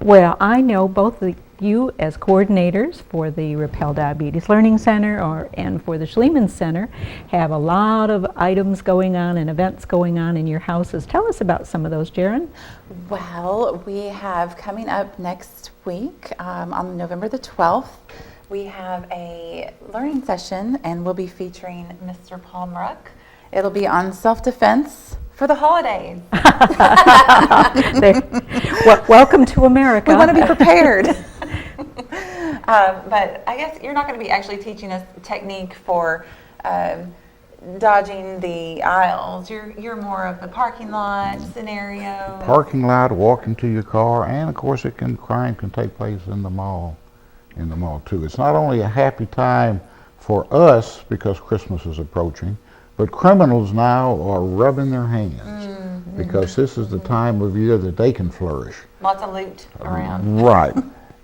Well, I know both of you as coordinators for the Rappel Diabetes Learning Center and for the Schliemann Center have a lot of items going on and events going on in your houses. Tell us about some of those, Jaren. Well, we have coming up next week on November the 12th, we have a learning session and we'll be featuring Mr. Paul Mruck. It'll be on self-defense for the holidays. Welcome to America. We want to be prepared. But I guess you're not going to be actually teaching us technique for dodging the aisles. You're more of the parking lot scenario. Parking lot, walking to your car, and of course crime can take place in the mall too. It's not only a happy time for us because Christmas is approaching, but criminals now are rubbing their hands because this is the time of year that they can flourish. Lots of loot around. Right.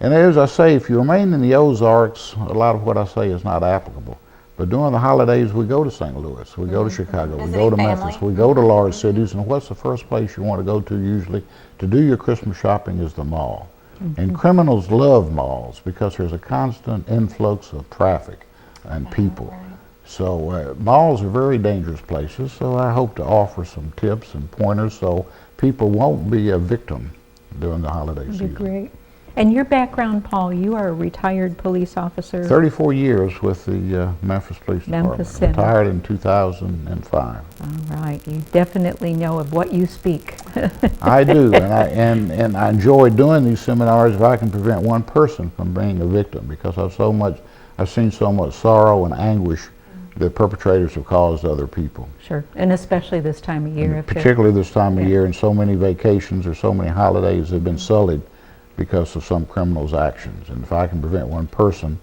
And as I say, if you remain in the Ozarks, a lot of what I say is not applicable. But during the holidays, we go to St. Louis, we go to Chicago, we go to Memphis, we go to large cities, and what's the first place you want to go to usually to do your Christmas shopping is the mall. And criminals love malls because there's a constant influx of traffic and people. Right. So malls are very dangerous places, so I hope to offer some tips and pointers so people won't be a victim during the holiday season. That'd be great. And your background, Paul, you are a retired police officer. 34 years with the Memphis Police Memphis Department. Center. Retired in 2005. All right, you definitely know of what you speak. I do, and I enjoy doing these seminars if I can prevent one person from being a victim, because I've seen so much sorrow and anguish that perpetrators have caused other people. Sure, and especially this time of year. Particularly this time of year, and so many vacations or so many holidays have been sullied because of some criminal's actions. And if I can prevent one person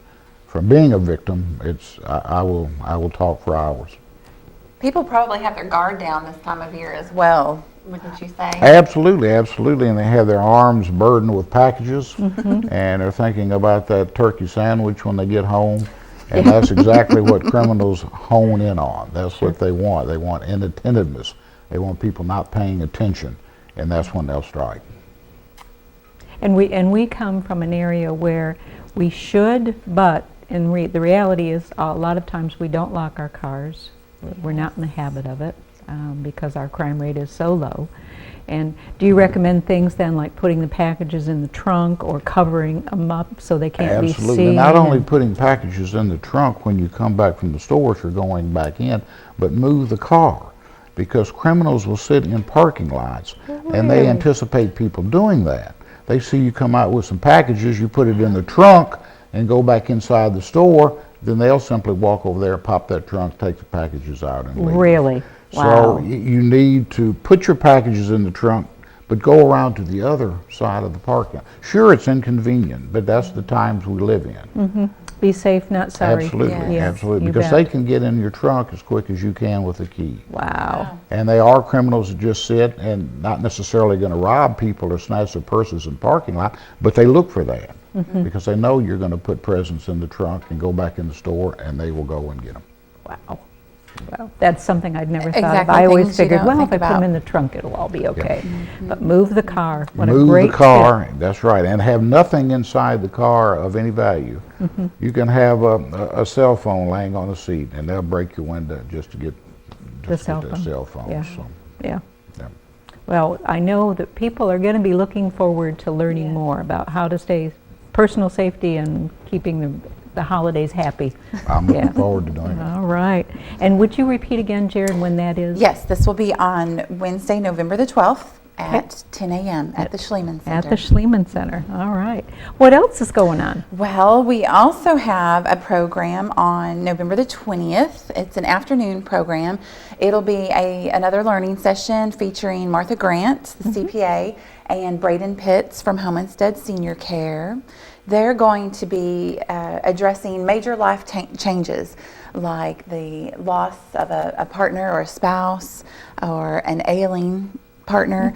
from being a victim, I will talk for hours. People probably have their guard down this time of year as well, wouldn't you say? Absolutely, absolutely, and they have their arms burdened with packages, and they're thinking about that turkey sandwich when they get home, and that's exactly what criminals hone in on. That's what they want. They want inattentiveness. They want people not paying attention, and that's when they'll strike. And we come from an area where we should, but the reality is a lot of times we don't lock our cars. We're not in the habit of it because our crime rate is so low. And do you recommend things then like putting the packages in the trunk or covering them up so they can't be seen? Absolutely. Not only putting packages in the trunk when you come back from the store if you're going back in, but move the car, because criminals will sit in parking lots and they anticipate people doing that. They see you come out with some packages, you put it in the trunk and go back inside the store, then they'll simply walk over there, pop that trunk, take the packages out and leave. Really? So Wow. you need to put your packages in the trunk, but go around to the other side of the parking lot. Sure, it's inconvenient, but that's the times we live in. Be safe, not sorry. Absolutely, Yes, absolutely, you because bet. they can get in your trunk as quick as you can with a key. Wow. And they are criminals that just sit and not necessarily going to rob people or snatch their purses in parking lot, but they look for that because they know you're going to put presents in the trunk and go back in the store, and they will go and get them. Wow. Well, that's something I'd never thought of. Exactly, I always things you figured, don't well, if think I put them about. in the trunk, it'll all be okay. But move the car. What a Move great the car, that's right, and have nothing inside the car of any value. You can have a cell phone laying on the seat, and they'll break your window just to get that cell phone. Yeah. So, Yeah. yeah. Well, I know that people are going to be looking forward to learning more about how to stay personal safety and keeping the holidays happy. I'm looking forward to doing it. All right. And would you repeat again, Jared, when that is? Yes, this will be on Wednesday, November the 12th at 10 a.m. at the Schliemann Center. At the Schliemann Center. All right. What else is going on? Well, we also have a program on November the 20th. It's an afternoon program. It'll be another learning session featuring Martha Grant, the CPA, and Braden Pitts from Homestead Senior Care. They're going to be addressing major life changes like the loss of a partner or a spouse or an ailing partner,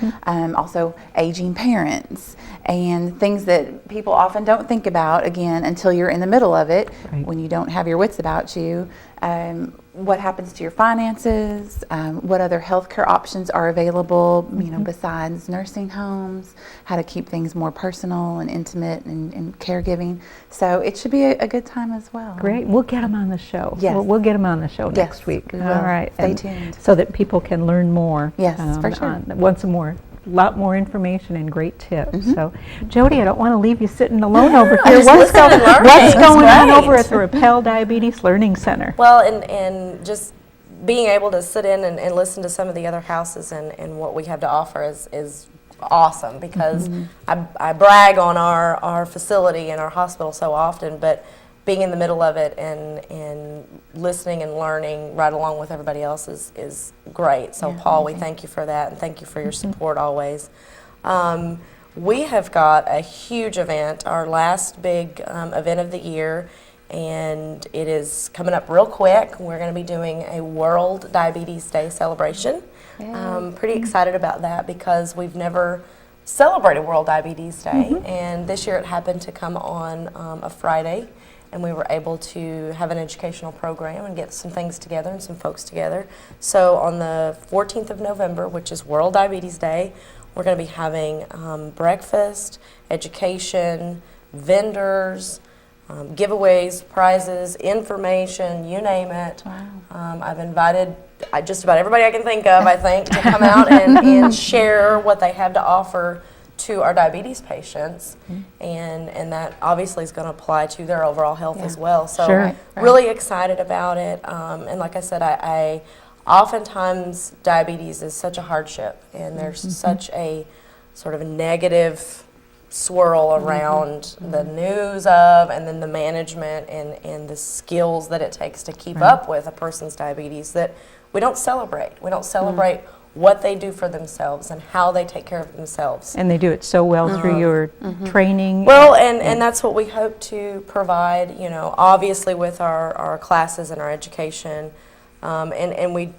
also aging parents, and things that people often don't think about, again, until you're in the middle of it, Right. when you don't have your wits about you. what happens to your finances, what other healthcare options are available, besides nursing homes, how to keep things more personal and intimate and caregiving. So it should be a good time as well. Great. We'll get them on the show. Yes. We'll get them on the show Yes, next week. we All will. right. Stay And tuned. so that people can learn more. Yes, for sure. Want some more. Lot more information and great tips. So, Jody, I don't want to leave you sitting alone over here. just listen and learn. What's It's going on great. over at the Rappel Diabetes Learning Center? Well, and just being able to sit in and listen to some of the other houses and what we have to offer is awesome, because I brag on our facility and our hospital so often, but being in the middle of it and listening and learning right along with everybody else is great. So Paul, we thank you for that, and thank you for your support always. We have got a huge event, our last big event of the year, and it is coming up real quick. We're going to be doing a World Diabetes Day celebration. Pretty excited about that, because we've never celebrated World Diabetes Day, and this year it happened to come on a Friday, and we were able to have an educational program and get some things together and some folks together. So on the 14th of November, which is World Diabetes Day, we're going to be having breakfast, education, vendors, giveaways, prizes, information, you name it. Wow. I've invited just about everybody I can think of, I think, to come out and share what they have to offer to our diabetes patients, and that obviously is going to apply to their overall health as well. So Sure. Right, really excited about it, and like I said, I oftentimes diabetes is such a hardship, and there's such a sort of a negative swirl around the news of, and then the management and the skills that it takes to keep up with a person's diabetes, that we don't celebrate. We don't celebrate what they do for themselves and how they take care of themselves. And they do it so well through your training. Well, and that's what we hope to provide, obviously with our classes and our education. And we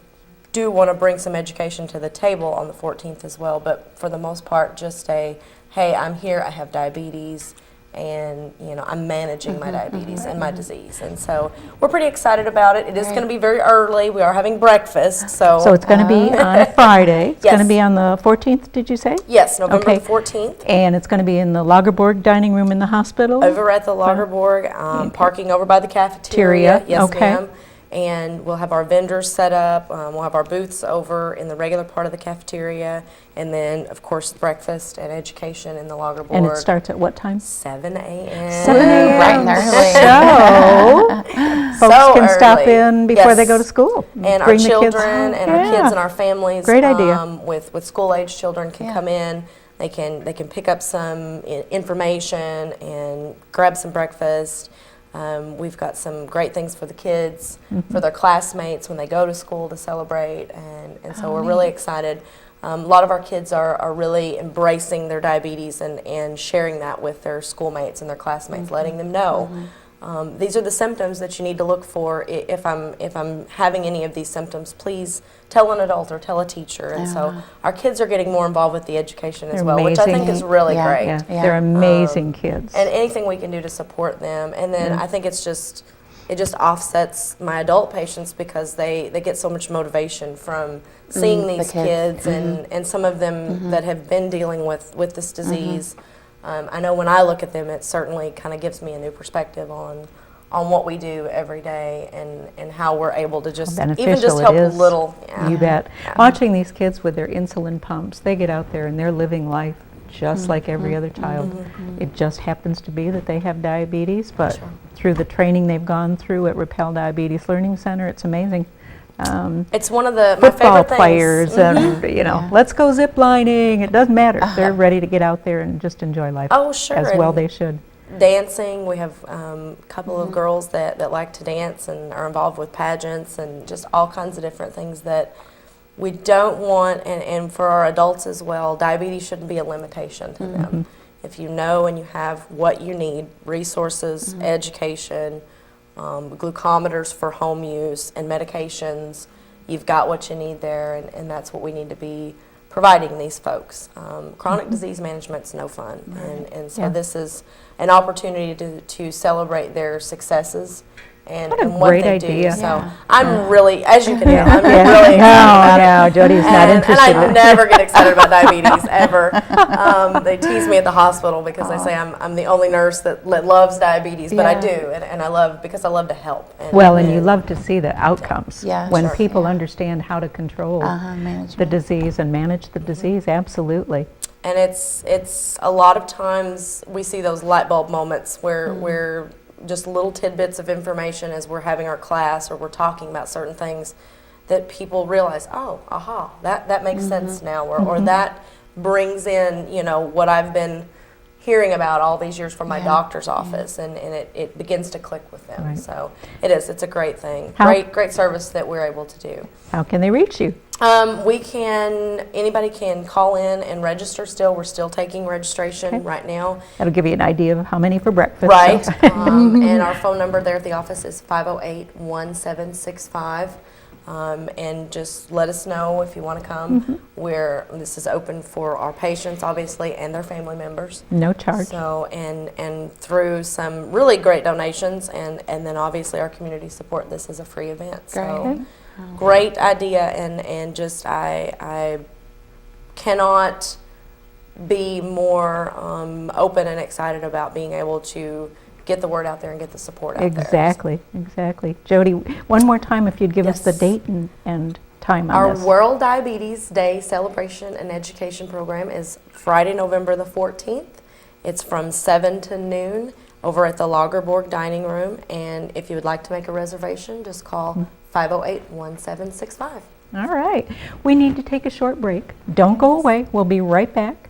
do want to bring some education to the table on the 14th as well, but for the most part, just hey, I'm here, I have diabetes, and I'm managing my diabetes and my disease. And so we're pretty excited about it. It is going to be very early. We are having breakfast, so it's going to be on a Friday. It's going to Yes. be on the 14th, did you say? yes, November Okay. the 14th. And it's going to be in the Lagerborg dining room in the hospital? Over at the Lagerborg, parking over by the cafeteria. Cafeteria, Yes, okay. ma'am. And we'll have our vendors set up. We'll have our booths over in the regular part of the cafeteria. And then, of course, breakfast and education in the Lagerborg. And it starts at what time? 7 a.m. 7 a.m. Bright and early. So folks So can stop early. in before they Yes. go to school. And our Bring the children kids. and our kids and our families, Great idea. with school-age children can come in. They can pick up some information and grab some breakfast. We've got some great things for the kids, for their classmates when they go to school to celebrate, and so we're really excited. A lot of our kids are really embracing their diabetes and sharing that with their schoolmates and their classmates, letting them know. These are the symptoms that you need to look for. If I'm having any of these symptoms, please tell an adult or tell a teacher. And so our kids are getting more involved with the education as They're well, which I think amazing. is really Yeah. great. Yeah, Yeah. they're amazing kids. And anything we can do to support them. And then I think it just offsets my adult patients, because they get so much motivation from seeing the these kids. kids and some of them that have been dealing with this disease. I know when I look at them, it certainly kind of gives me a new perspective on what we do every day, and how we're able to just even Beneficial just it help a is. little. Yeah. You bet. Yeah. Watching these kids with their insulin pumps, they get out there and they're living life just like every other child. It just happens to be that they have diabetes, but through the training they've gone through at Rappel Diabetes Learning Center, it's amazing. It's one of my Football favorite things. players, and let's go zip lining. It doesn't matter. They're ready to get out there and just enjoy life. Oh, sure. As well and they should. dancing. We have a couple of girls that like to dance and are involved with pageants and just all kinds of different things that we don't want, and for our adults as well, diabetes shouldn't be a limitation to them. If you know and you have what you need, resources, education, glucometers for home use, and medications, you've got what you need there, and that's what we need to be providing these folks. Chronic disease management's no fun, and so Yeah. this is an opportunity to celebrate their successes What a and what great they idea. do. So Yeah. I'm really, as you can hear, I'm Yeah. really excited about it. No, Jody's not interested. And I never get excited about diabetes, ever. They tease me at the hospital because they say I'm the only nurse that loves diabetes, but I Yeah. do, and I love, because I love to help. Well, and you love to see the outcomes. Yeah, When sure. people Yeah. understand how to control the Management. disease and manage the disease, absolutely. And it's a lot of times we see those light bulb moments where just little tidbits of information as we're having our class or we're talking about certain things that people realize, oh, aha, that makes sense now, or that brings in, you know, what I've been hearing about all these years from my Yeah. doctor's office, and it begins to click with them. Right. So it's a great thing. How- Great service that we're able to do. How can they reach you? Anybody can call in and register still. We're still taking registration Okay. right now. That'll give you an idea of how many for breakfast. Right. so. And our phone number there at the office is 508-1765. And just let us know if you want to come. This is open for our patients, obviously, and their family members. No charge. So, and through some really great donations, and then obviously our community support, this is a free event. So, great idea, and just I cannot be more open and excited about being able to get the word out there and get the support out there. Exactly, exactly. Jody, one more time, if you'd give us the Yes. date and time on Our this. World Diabetes Day celebration and education program is Friday, November the 14th. It's from 7 to noon over at the Lagerborg Dining Room. And if you would like to make a reservation, just call 508-1765. All right. We need to take a short break. Don't go away. We'll be right back.